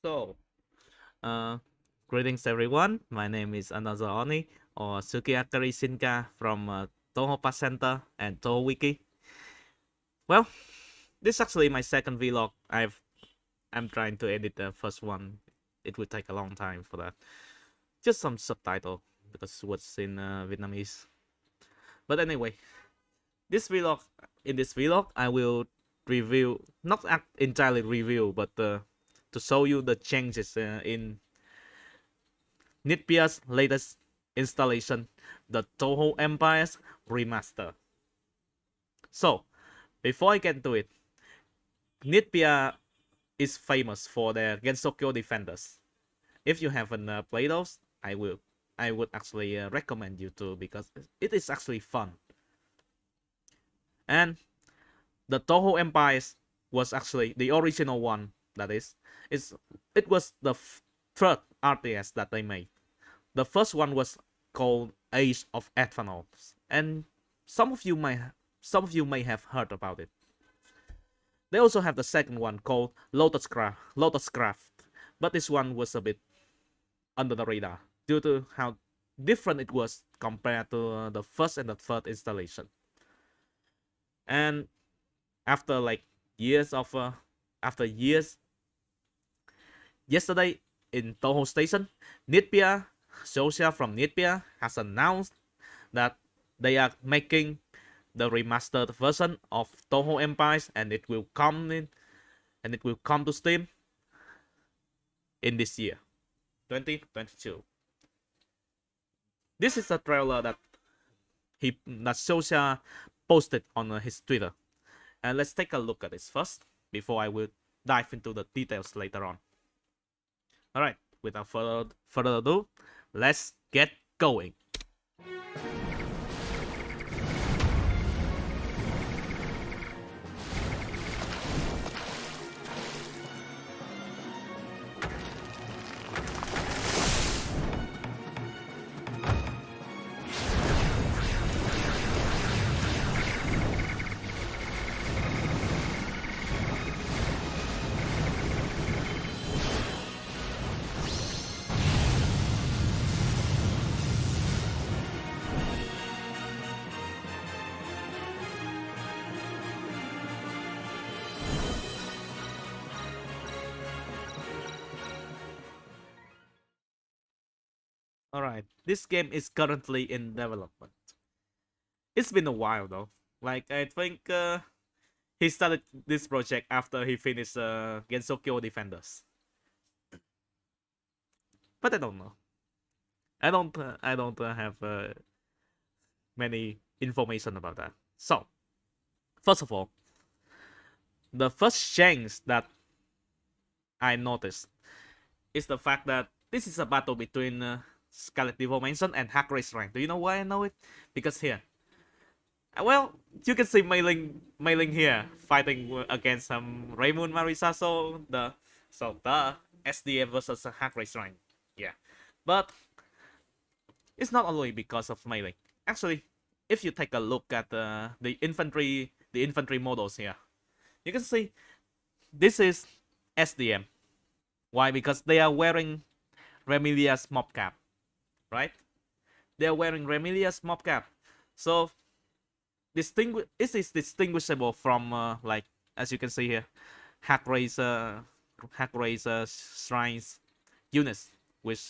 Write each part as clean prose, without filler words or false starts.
So, uh, greetings everyone. My name is Another Oni or Sukiyakari Shinka from Touhou Pass Center and Touhou Wiki. Well, this is actually my second vlog. I'm trying to edit the first one. It would take a long time for that. Just some subtitle because what's in Vietnamese. But anyway, this vlog in this vlog I will review, not entirely review, but to show you the changes in Neetpia's latest installation, the Touhou Empires remaster. So, before I get to it, Neetpia is famous for their Gensokyo Defenders. If you haven't played those, I would actually recommend you to because it is actually fun. And the Touhou Empires was actually the original one. That it was the third RTS that they made. The first one was called Age of Advance, and some of you may have heard about it. They also have the second one called Lotuscraft, but this one was a bit under the radar due to how different it was compared to the first and the third installation. And after like years of after years, yesterday in Touhou Station, Neetpia Socia from Neetpia has announced that they are making the remastered version of Touhou Empires, and it will come to Steam in this year, 2022. This is a trailer that Socia posted on his Twitter, and let's take a look at this first before I will dive into the details later on. All right, without further ado, let's get going. Alright, this game is currently in development. It's been a while though. Like, I think he started this project after he finished Gensokyo Defenders. But I don't know. I don't have many information about that. So, first of all, the first change that I noticed is the fact that this is a battle between Scarlet Devil Mansion and Hack Race Rank. Do you know why I know it? Because here, well, you can see Mailing here fighting against Raymond Marisa. So the SDF versus Hack Race Rank. Yeah, but it's not only because of Mailing. Actually, if you take a look at the infantry models here, you can see this is SDM. Why? Because they are wearing Remilia's mob cap, right? They are wearing Remilia's mob cap, so this is distinguishable from like, as you can see here, hack racer shrines units, which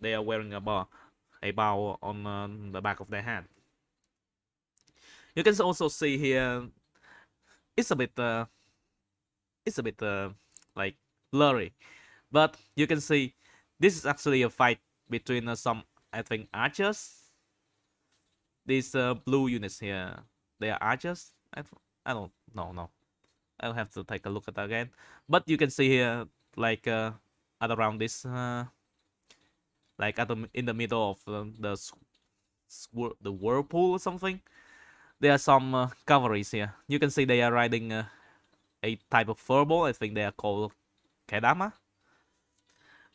they are wearing a bow on the back of their head. You can also see here it's a bit like blurry, but you can see this is actually a fight between some, I think, archers. These blue units here, they are archers. I don't know. No, I'll have to take a look at that again. But you can see here, like at around this, like in the middle of the whirlpool or something, there are some cavalries here. You can see they are riding a type of furball. I think they are called Kedama.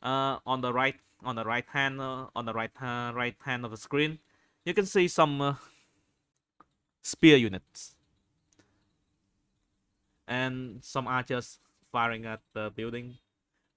On the right hand of the screen, you can see some spear units and some archers firing at the building.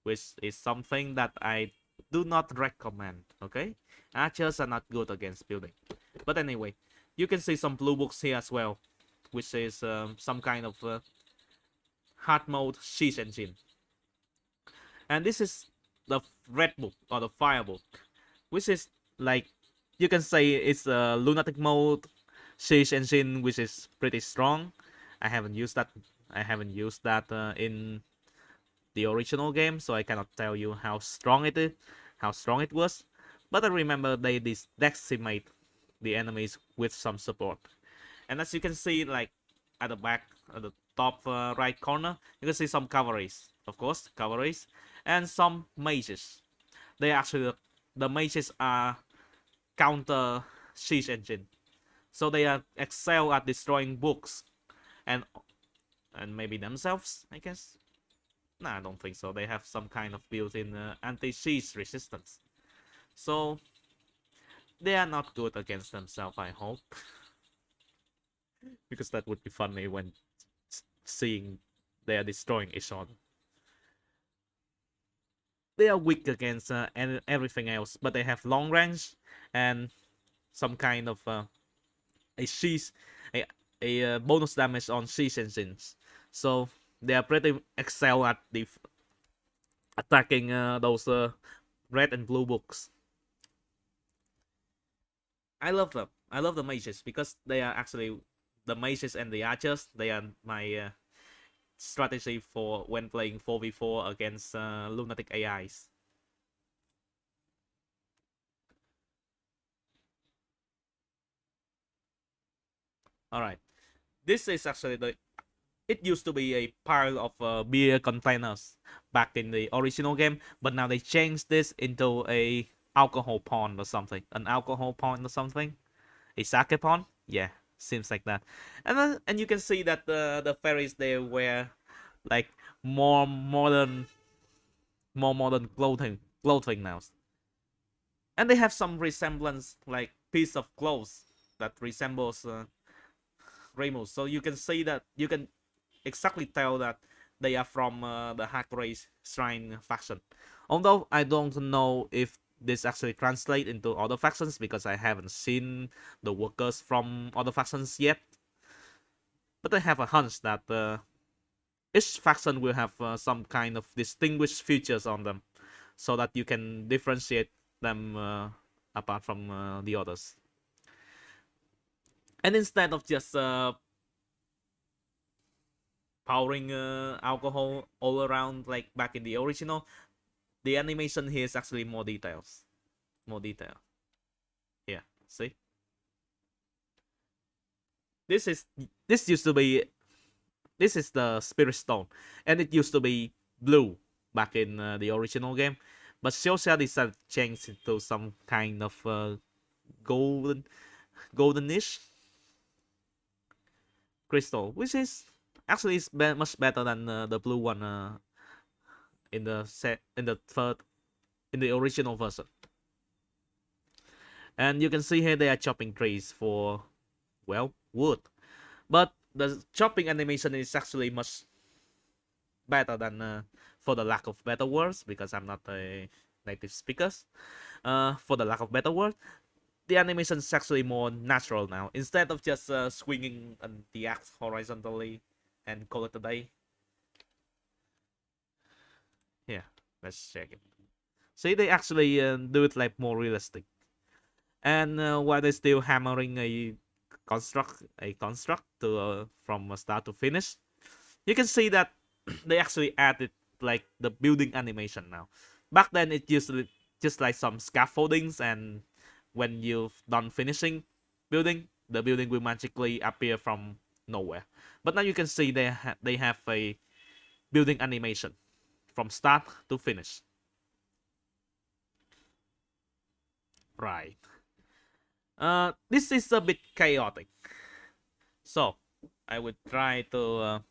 which is something that I do not recommend. Okay, archers are not good against building. But anyway, you can see some blue books here as well, which is some kind of hard mode siege engine. And this is the red book or the fire book, which is like, you can say it's a lunatic mode siege engine, which is pretty strong. I haven't used that. In the original game, so I cannot tell you how strong it is, how strong it was. But I remember they decimate the enemies with some support. And as you can see, like at the back, at the top right corner, you can see some cavalries, of course, cavalries, and some mages. They actually, the mages are counter siege engine, so they are excel at destroying books and maybe themselves, I guess. Nah, I don't think so. They have some kind of built-in anti-siege resistance, so they are not good against themselves, I hope. Because that would be funny when seeing they are destroying each other. They are weak against everything else, but they have long range and some kind of a siege, a bonus damage on siege engines. So they are pretty excel at the attacking those red and blue books. I love them. I love the mages because they are actually the mages and the archers. They are my strategy for when playing 4v4 against lunatic AIs. Alright, this is actually the, it used to be a pile of beer containers back in the original game, but now they changed this into a alcohol pond or something. An alcohol pond or something? A sake pond? Yeah, seems like that. And you can see that the fairies, they wear like more modern clothing now. And they have some resemblance, like piece of clothes that resembles Remus. So you can see that, you can exactly tell that they are from the Hackray Shrine faction. Although I don't know if this actually translate into other factions because I haven't seen the workers from other factions yet. But I have a hunch that each faction will have some kind of distinguished features on them, so that you can differentiate them apart from the others. And instead of just pouring alcohol all around like back in the original, the animation here is actually more details. More detail. Yeah, see? This is this used to be this is the Spirit Stone, and it used to be blue back in the original game, but Shosha decided to change it to some kind of goldenish crystal, which is actually much better than the blue one in the original version. And you can see here they are chopping trees for, well, wood, but the chopping animation is actually much better than for the lack of better words, because I'm not a native speaker. For the lack of better word, the animation is actually more natural now. Instead of just swinging the axe horizontally and call it a day. Yeah, let's check it. See, they actually do it like more realistic. And while they're still hammering a construct to from start to finish, you can see that they actually added like the building animation now. Back then it used to just like some scaffoldings, and when you've done finishing building, the building will magically appear from nowhere. But now you can see they have a building animation from start to finish. Right. This is a bit chaotic, so I would try to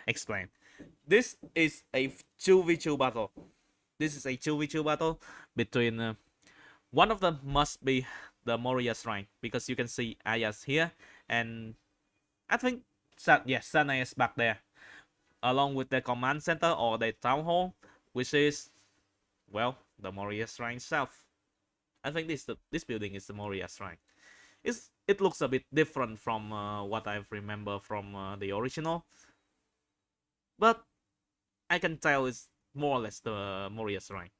explain. This is a 2v2 battle. This is a 2v2 battle between one of them must be the Moria Shrine, because you can see Aya's here, and I think yes, Sana is back there along with the command center or the town hall. which is, well, the Moria Shrine itself. I think this building is the Moria Shrine. It looks a bit different from what I remember from the original, but I can tell it's more or less the Moria Shrine.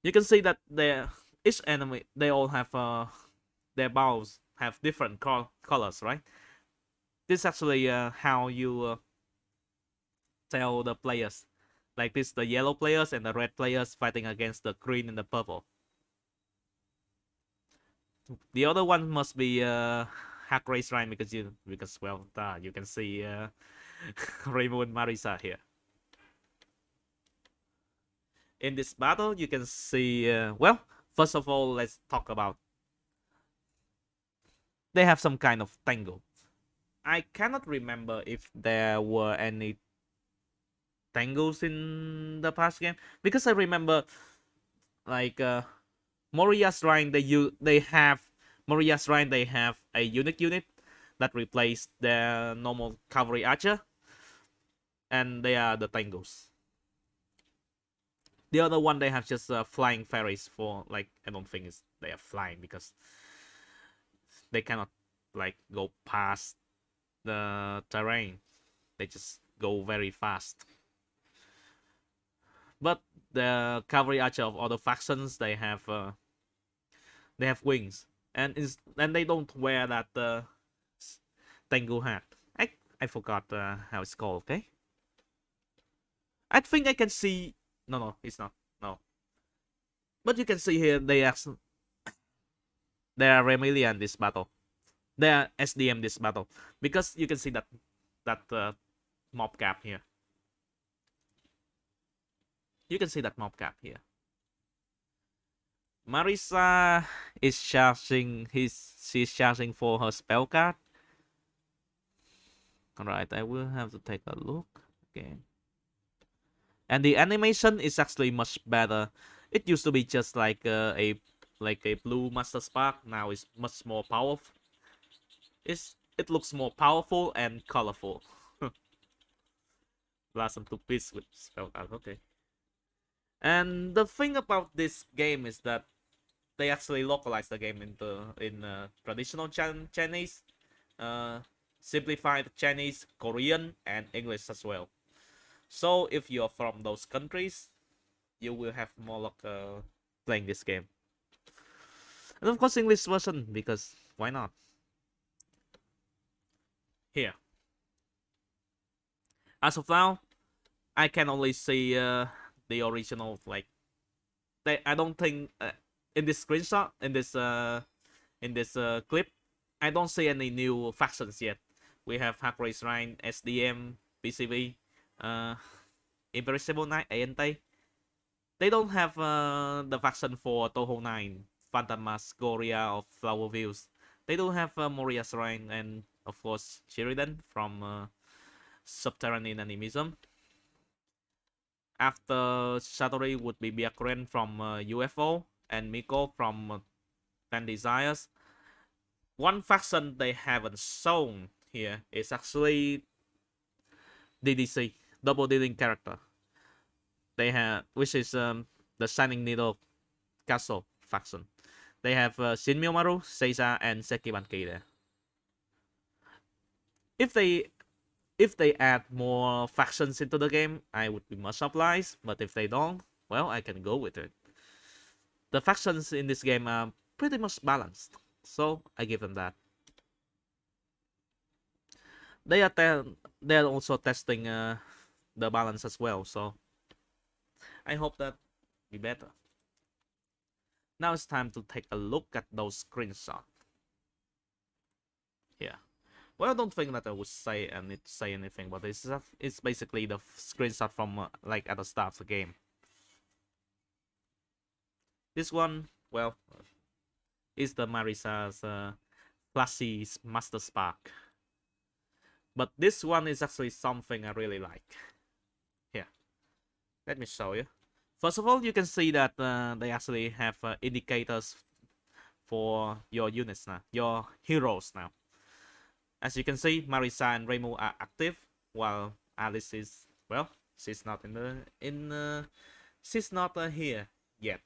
You can see that each enemy, they all have their bows have different colors, right? This is actually how you tell the players, like this, the yellow players and the red players fighting against the green and the purple. The other one must be Hack Race Shrine because well, you can see Rainbow and Marisa here. In this battle, you can see, well, first of all, let's talk about, they have some kind of tangle. I cannot remember if there were any tangles in the past game, because I remember, like, Moria's Shrine, they have Moria's Shrine, they have a unique unit that replaced their normal cavalry archer, and they are the tangles. The other one, they have just flying fairies for, like, I don't think they are flying because they cannot, like, go past the terrain. They just go very fast. But the cavalry archer of other factions, they have wings, and they don't wear that tangle hat. I forgot how it's called. Okay, I think I can see. No, it's not. No, but you can see here they are Remilian this battle. They are SDM this battle because you can see that mob cap here. You can see that mob cap here. Marisa is charging she's charging for her spell card. Alright, I will have to take a look again. And the animation is actually much better. It used to be just like a blue Master Spark. Now it's much more powerful. It looks more powerful and colorful. Blossom to peace with spell card. Okay. And the thing about this game is that they actually localize the game in traditional Chinese, simplified Chinese, Korean, and English as well. So if you're from those countries, you will have more luck playing this game. And of course, English version, because why not? Here. As of now, I can only see the original, like, I don't think in this screenshot, in this clip, I don't see any new factions yet. We have Hack Race Shrine, SDM, PCV, Imperishable Knight, ANT. They don't have the faction for Touhou 9, Phantasmagoria of Flower Views. They don't have Moria Shrine, and of course Sheridan from Subterranean Animism. After Satori would be Byakuren from UFO, and Miko from 10 Desires. One faction they haven't shown here is actually DDC, Double Dealing Character. They have, which is the Shining Needle Castle faction. They have Shin Miyomaru, Seiza, and Sekibanki there. If they add more factions into the game, I would be much obliged. But if they don't, well, I can go with it. The factions in this game are pretty much balanced, so I give them that. They're also testing the balance as well, so I hope that be better. Now it's time to take a look at those screenshots. Here. Well, I don't think that I would need to say anything, but it's basically the screenshot from like at the start of the game. This one, well, is the Marisa's flashy Master Spark. But this one is actually something I really like. Here, let me show you. First of all, you can see that they actually have indicators for your units now, your heroes now. As you can see, Marisa and Reimu are active, while Alice is, well, She's not she's not here yet.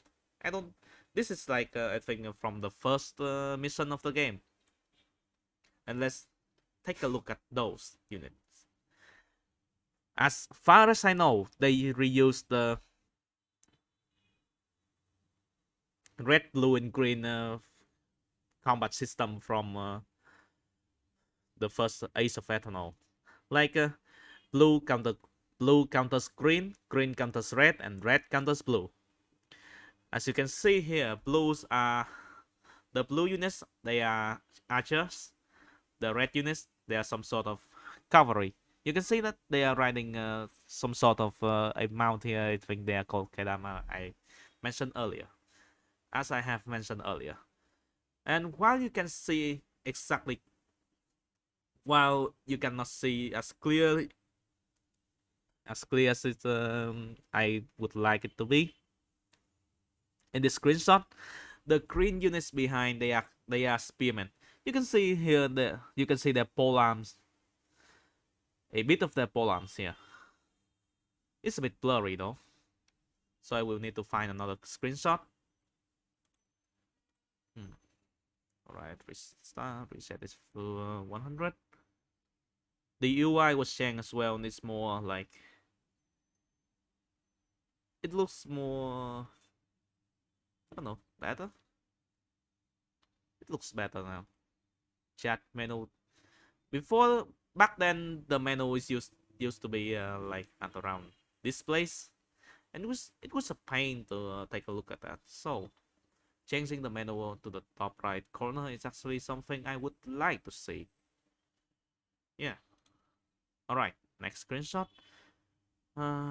I don't. This is like I think from the first mission of the game. And let's take a look at those units. As far as I know, they reused the red, blue, and green combat system from the first Age of Eternal. Like blue counters green, green counters red, and red counters blue. As you can see here, the blue units, they are archers. The red units, they are some sort of cavalry. You can see that they are riding some sort of a mount here. I think they are called Kedama. I mentioned earlier, as I have mentioned earlier. And while you can see exactly, while you cannot see as clear as it I would like it to be in this screenshot, the green units behind, they are spearmen. You can see here you can see their polearms. A bit of their polearms here. It's a bit blurry though, so I will need to find another screenshot. Alright, reset this to 100. The UI was changed as well, and it's more like, it looks more, I don't know, better. It looks better now. Chat menu. Back then, the menu is used to be like at around this place, and it was a pain to take a look at that. So changing the menu to the top right corner is actually something I would like to see. Yeah. All right. Next screenshot.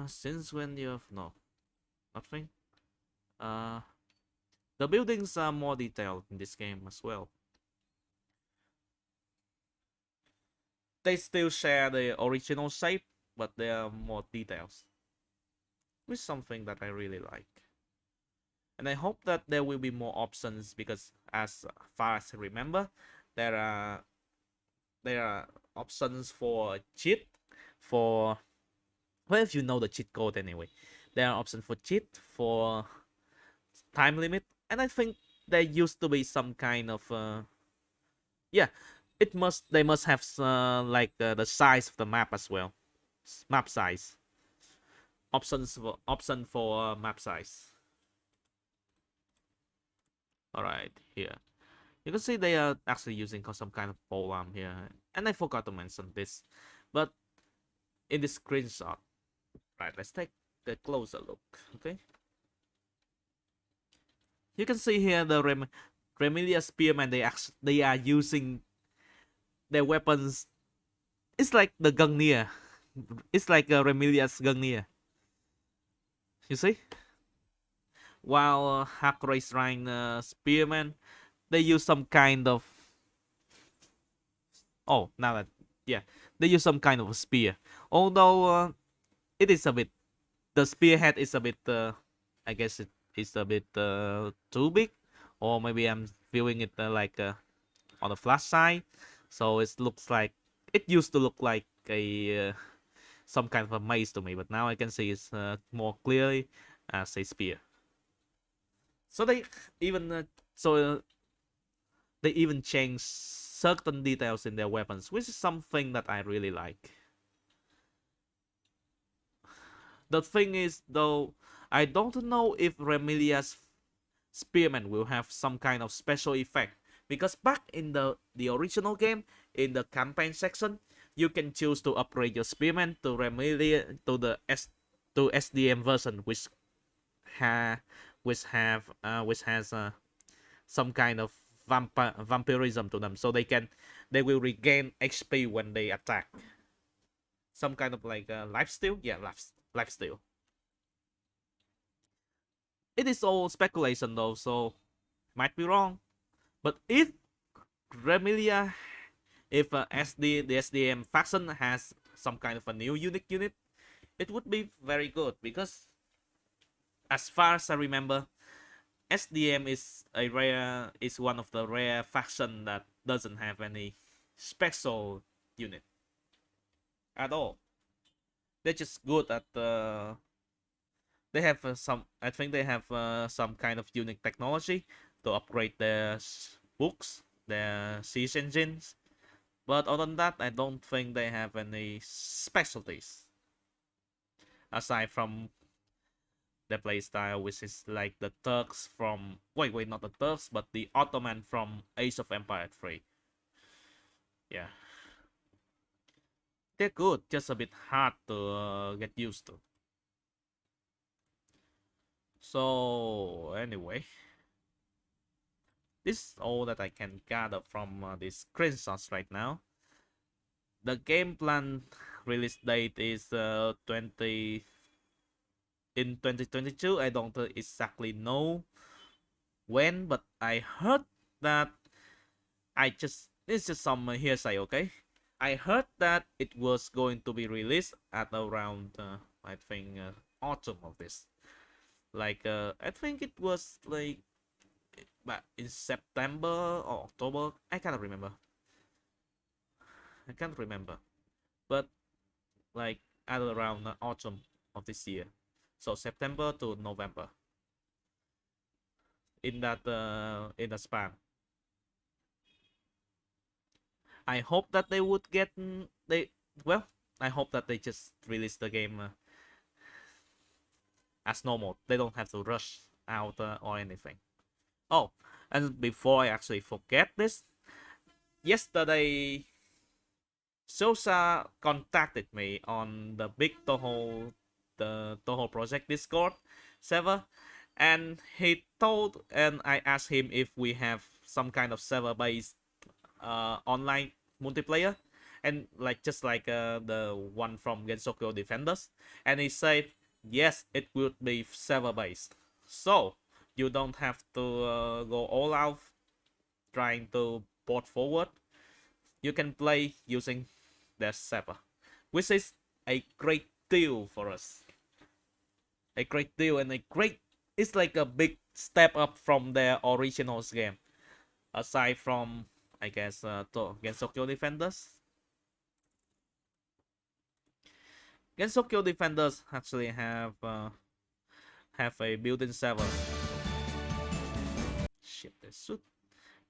Since when you have nothing. The buildings are more detailed in this game as well. They still share the original shape, but there are more details, which is something that I really like. And I hope that there will be more options, because as far as I remember, there are options for cheat, for, well, if you know the cheat code anyway, there are options for cheat, for time limit, and I think there used to be some kind of yeah, they must have like the size of the map as well, map size, option for map size. All right, here you can see they are actually using some kind of polearm here, and I forgot to mention this, but in this screenshot, right? Let's take a closer look. Okay, you can see here the Remilia Spearmen. They are using their weapons. It's like the Gungnir. It's like Remilia's Gungnir. You see? While Hakurei's Rhine Spearmen, they use some kind of, oh, now that, yeah, they use some kind of a spear. Although it is a bit, the spearhead is a bit, I guess it is a bit too big, or maybe I'm viewing it like on the flash side, so it used to look like a some kind of a maze to me, but now I can see it's more clearly as a spear. So they even they even change certain details in their weapons, which is something that I really like. The thing is, though, I don't know if Remilia's Spearman will have some kind of special effect, because back in the original game, in the campaign section, you can choose to upgrade your Spearman to Remilia, to SDM version, which has some kind of vampirism to them, so they will regain HP when they attack. Some kind of like lifesteal, yeah, lifesteal. It is all speculation though, so might be wrong. But if Remilia, if the SDM faction has some kind of a new unique unit, it would be very good, because as far as I remember, SDM is one of the rare faction that doesn't have any special unit at all. they're just good at they have some. I think they have some kind of unique technology to upgrade their books, their siege engines. But other than that, I don't think they have any specialties aside from their playstyle, which is like the Turks from wait, not the Turks, but the Ottoman from Age of Empire 3. Yeah, they're good, just a bit hard to get used to. So anyway, this is all that I can gather from these screenshots right now. The game plan release date is 2022. I don't exactly know when, but I heard that it's just some hearsay, okay? I heard that it was going to be released at around I think autumn of this. Like I think it was like in September or October. I cannot remember. I can't remember. But like at around autumn of this year. So September to November. In the span. I hope that they would get they well. I hope that they just release the game as normal. They don't have to rush out or anything. Oh, and before I actually forget this, yesterday Sosa contacted me on the the Touhou Project Discord server, and I asked him if we have some kind of server-based online multiplayer, and like just like the one from Gensokyo Defenders, and he said yes, it would be server-based, so you don't have to go all out trying to port forward. You can play using their server, which is a great deal for us. A great deal and a great. It's like a big step up from their original game. Aside from, I guess, Gensokyo Defenders. Gensokyo Defenders actually have a built-in server. Shit,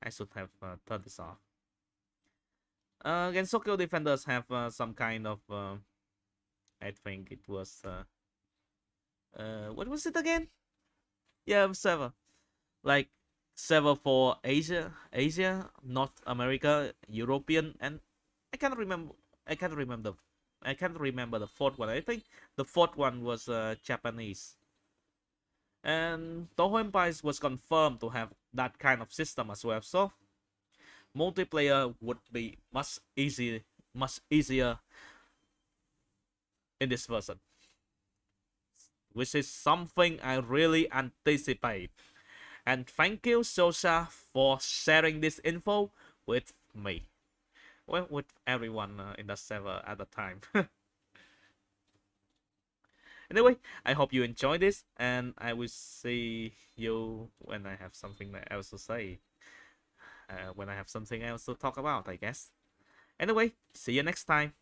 I should have turned this off. Gensokyo Defenders have some kind of I think it was what was it again? Yeah, server. Like server for Asia, North America, European, and I can't remember. I can't remember. I can't remember the fourth one. I think the fourth one was Japanese. And Touhou Empires was confirmed to have that kind of system as well. So multiplayer would be much easier in this version, which is something I really anticipate. And thank you, Sosa, for sharing this info with me. Well, with everyone in the server at the time. Anyway, I hope you enjoyed this, and I will see you when I have something else to say. When I have something else to talk about, I guess. Anyway, see you next time.